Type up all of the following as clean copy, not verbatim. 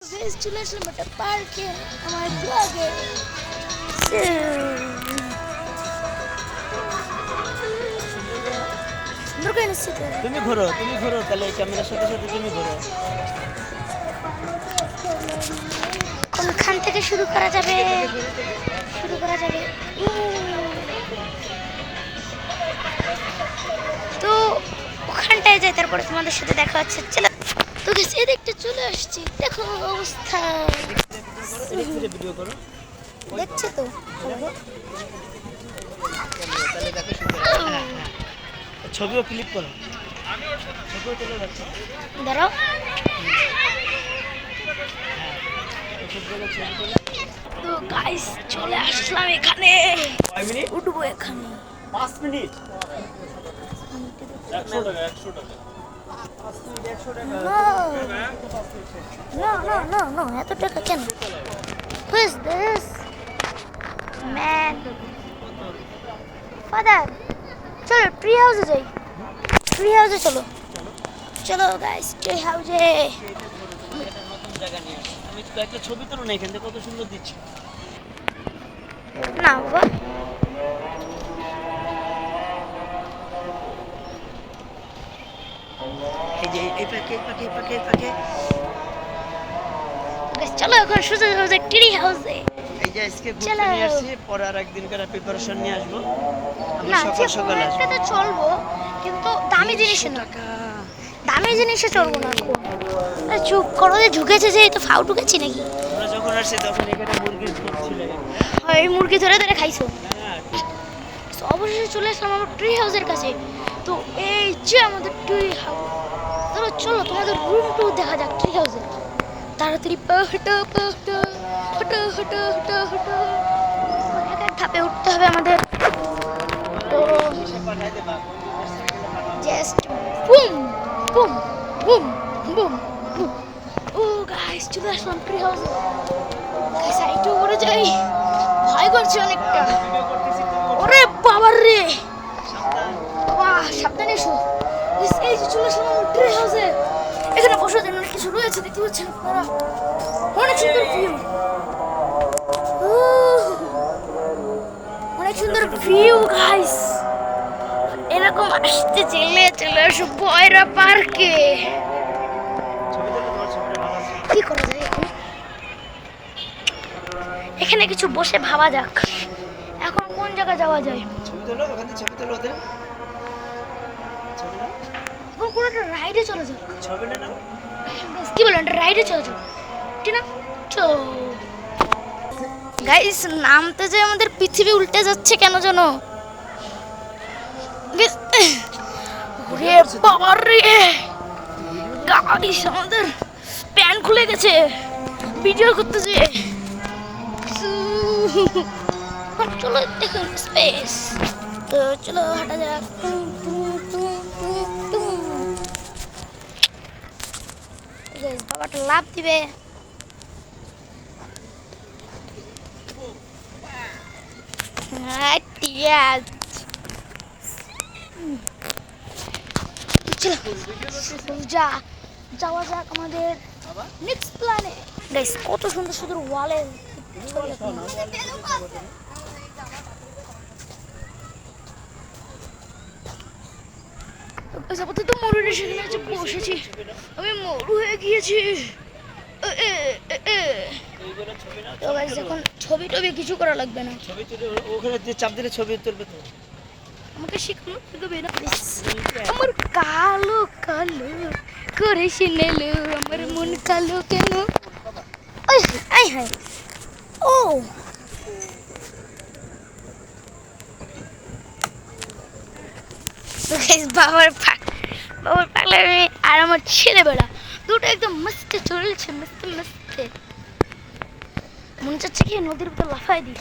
চলে আসলাম একটা পার্কে আমার ব্লগে। সুন্দর করে নিশ্চিত তুমি ঘোরো তাহলে ক্যামেরার সাথে সাথে তুমি ঘোরো। কোনখান থেকে শুরু করা যাবে? তো ওখানটায় যাই, তারপরে তোমাদের সাথে দেখা হচ্ছে। চলো তো গেছে, এদিকটা চলে আসছি, দেখো অবস্থা। ভিডিও করো, দেখছো তো? তাহলে দেখো সুন্দর। ছবিও ক্লিক করো, ছবিও চলে যাচ্ছে। দাঁড়াও, তো গাইস চলে আসলাম এখানে। কয় মিনিট? উঠবো এখানে 5 মিনিট। 100 টাকা। No, এত টাকা কেন? Who is this man? Father, চলো ট্রি হাউসে যাই। ট্রি হাউসে চলো গাইস, ট্রি হাউসে। নতুন জায়গা নিয়ে আসি। আমি একটা ছবি তুলো না, এখান থেকে কত সুন্দর দিচ্ছি। না বাবা, এই যে এই পাকে চলো এখন সোজা সোজা ট্রি হাউসে। এই যে আজকে ঘুরতে নিয়ে আসছি, পরে আর একদিন করে প্রিপারেশন নিয়ে আসবো। আমরা না, যে সকাল কোনো আসবো। একটাতে চলবো, কিন্তু দামি জিনিসে না। দামি জিনিসে চলবো না। চুপ করো, যে ঝুঁকেছে, যে এই তো ফাউ ঢুকেছি নাকি? আমরা যখন আসছি তখন এখানে মুরগির ঝোপ ছিল। এই মুরগি ধরে খাইছো। না, তো অবশেষে চলে আসলাম আমার ট্রি হাউসের কাছে। তো এই যে আমাদের ট্রি হাউস, চলো তোমাদের রুম ট্যুর দেখা যাক ট্রি হাউসে। তাড়াতাড়ি হাঁটো। এক এক ধাপে উঠতে হবে আমাদের। তো পাঠাইতে পারবো। Just boom boom boom boom boom. ও গাইস চলে আসলাম ট্রি হাউসে। গাইস একটু উপরে যাই, ভয় করছে অনেকটা। ওরে বাবার রে, বাহ সাবধানে এসো। এই যে চলে আসলাম আমার ট্রি হাউসে। এখানে বসার জন্য অনেক কিছু রয়েছে, দেখতে পাচ্ছেন আপনারা। অনেক সুন্দর ভিউ, অনেক সুন্দর ভিউ গাইস। এরকম আসতে চলে আসো বয়রা পার্কে। কি করা যায় এখন? এখানে কিছু বসে ভাবা যাক, এখন কোন জায়গায় যাওয়া যায়। ছবি তোলো, ওখান থেকে ছবি তোলো ওদের। ছবি না, এখন কোন একটা রাইডে চলে যাক। ছবি না। কি বলেন, রাইডে চলে যাক, ঠিক না? চলো গাইস, নামতে যে আমাদের পৃথিবী উল্টে যাচ্ছে কেন জানো? রে বাবা রে গাইস, আমাদের প্যান্ট খুলে গেছে ভিডিও করতেছে। চলো দেখুন স্পেস। তো চলো হাঁটা যাক। বাবাটা লাভ দিবে। যাওয়া যাক আমাদের নেক্সট প্ল্যানে। গাইস কত সুন্দর সুন্দর ওয়ালে তো মরুরে সেখানে আছে, বসেছি আমি, মরু হয়ে গিয়েছি। তো গাইস এখন ছবি টবি কিছু করা লাগবে না। ছবি তুলে ওখানে যে চাপ দিলে ছবি তুলবে তো। আমাকে শেখানো দেবে না। আমার কালো কালো করে শুনেলো, আমার মন কালো কেন? আই হাই ও বাবার পাগলামি আর আমার ছেলেবেলা দুটো একদম মস্ত চলছে, মস্ত মনে চাচ্ছে কি নদীর ভিতর লাফাই দিই।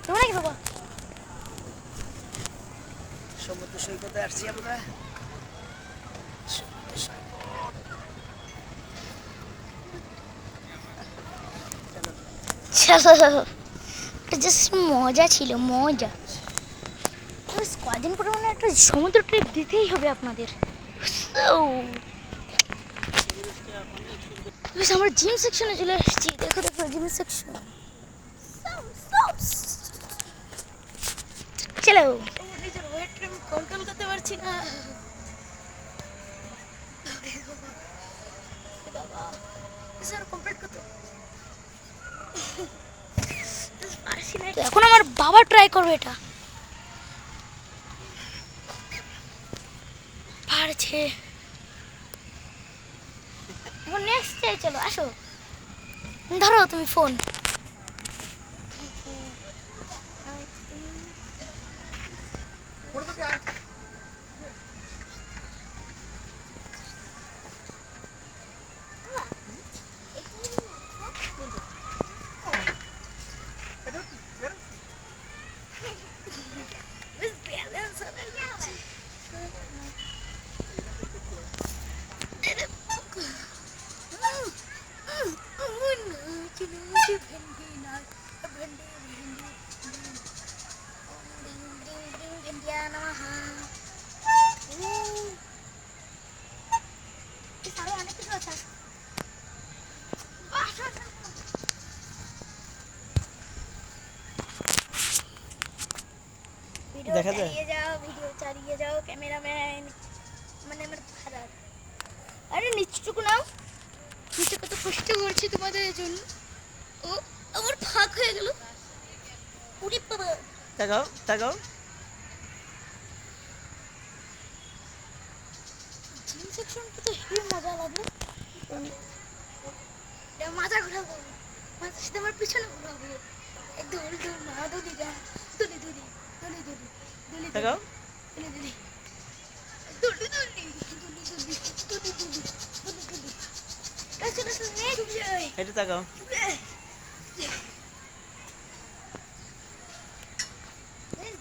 তোমার নাকি বাবা? সমুদ্র সৈকতে আসছি আমরা। জাস্ট মজা ছিল, মজা। কদিন পরে মানে একটা সমুদ্র ট্রিপ দিতেই হবে আপনাদের। বেশ আমরা জিম সেকশনে চলে এসেছি। দেখো দেখো জিম সেকশন। চলো নিজের ওয়েট আমি কন্ট্রোল করতে পারছি না। বাবা স্যার কমপ্লিট করতে পারছি না। তো এখন আমার বাবা ট্রাই করবে এটা। পারছে। এখন নেক্সট চাই, চলো আসো। ধরো তুমি ফোন। দেখা যায়? ভিডিও চালিয়ে যাও ক্যামেরাম্যান, মানে আমার ফাদার। আরে নিচটুকু নাও, নিচে কত কষ্ট করছি তোমাদের জন্য। ও আমার ফাঁক হয়ে গেল। উড়ি বাবা, তাকাও তাকাও। জিম সেকশনটা তো হেবি মজা লাগলো। মাথা ঘুরাবো, মাথার সাথে আমার পিছনে ঘুরাবো। দৌড় দৌড় মা, দৌড়ি যা, দৌড়ি দৌড়ি দৌড়ি দৌড়ি দৌড়ি তাকাও। দৌড়ি দৌড়ি দৌড়ি দৌড়ি দৌড়ি দৌড়ি দৌড়ি দৌড়ি দৌড়ি দৌড়ি। কাছে কাছে নে ডুব যায়। এটা তাকাও।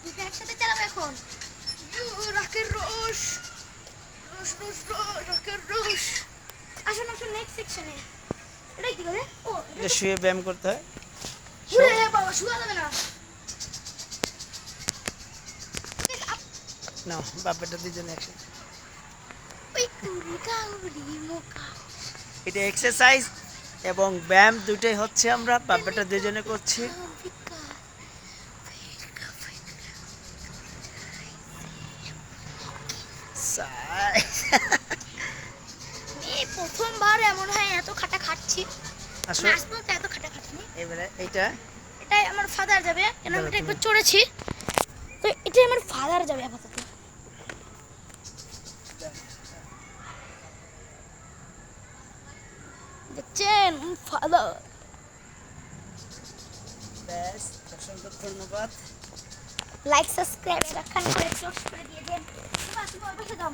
দুটো একসাথে চালাবো এখন। রকের রস, রস রস রস, রকের রস। আসুন আসুন নেক্সট সেকশনে। এটা কি করে? ও এটা শুয়ে ব্যায়াম করতে হয়। শুয়ে বাবা, শুয়ে যাবে না। নাও বাপেটা দুজনে একসাথে। ওই কুড়ি কাউরি মোকা। এটা এক্সারসাইজ এবং ব্যায়াম দুটোই হচ্ছে আমরা বাপেটা দুজনে করছি। প্রথমবার এমন হয় এত খাটা খাচ্ছি। আসলে আসলে এত খাটা খাচ্ছি। এবারে এইটা এটাই আমার ফাদার যাবে, কেন আমি এটা একবার চড়েছি, তো এটাই আমার ফাদার যাবে আপাতত। দেখছেন ফাদার। ব্যাস, অসংখ্য ধন্যবাদ। লাইক সাবস্ক্রাইব রাখান করে ক্লোজ করে দিয়ে দেন। বাস তুমি ওই পাশে দাও।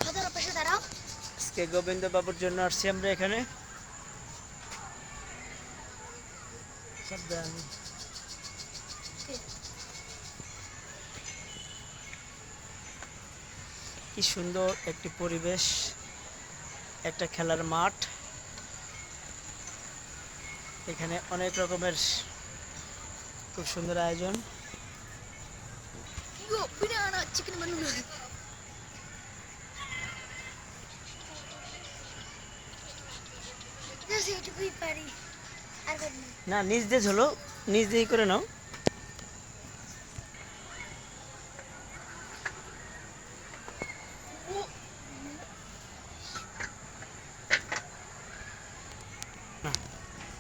ফাদার ওই পাশে দাঁড়াও। আজকে গোবিন্দ বাবুর জন্য আসছি আমরা এখানে। সাবধান। কি সুন্দর একটি পরিবেশ, একটা খেলার মাঠ। এখানে অনেক রকমের খুব সুন্দর আয়োজন। ইয়ো বিনানা চিকেন বানানো। জাস্ট এইটুকুই পারি, আর পারি না। না, নিজ দিয়ে ঝোলো, নিজ দিয়ে করে নাও।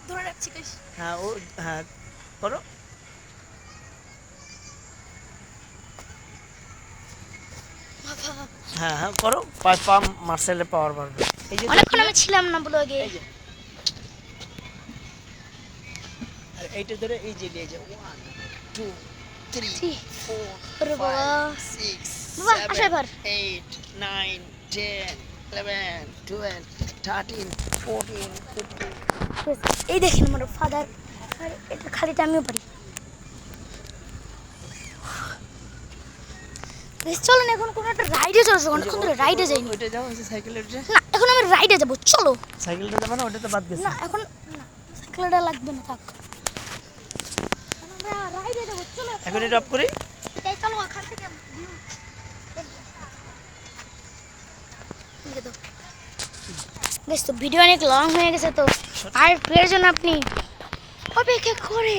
ধরে রাখছি গাইস। হ্যাঁ ও, হ্যাঁ করো। হ্যাঁ হ্যাঁ করো, পা মার্সেলের পাওয়ার বাড়বে। এই যে অনেকক্ষণ আমি ছিলাম না বলো আগে। এই যে, আর এইটা ধরে এই যে এই যে 1 2 3 4 ওরে বাবা 5 6 বাবা আসো 7 এবার। 8 9 10 11 12 13 14 15। এই দেখেন আমার ফাদার, আর এটা খালিটা আমিও পারি। বেশ চলো না এখন কোনো একটা রাইডে চলো। অনেকক্ষণ ধরে রাইডে যাইনি। ওইটা যাও, সাইকেলে উঠে। না এখন আমি রাইডে যাবো, চলো। সাইকেলটা যাবে না, ওটা তো বাদ গেছে। না এখন না, সাইকেলটা লাগবে না, থাক। আমরা রাইডে যাবো, চলো। এখন এটা অফ করি। এটাই চলো, ওখান থেকে view বেশ, তো ভিডিও অনেক লং হয়ে গেছে, তো আর এর জন্য আপনি অপেক্ষা করে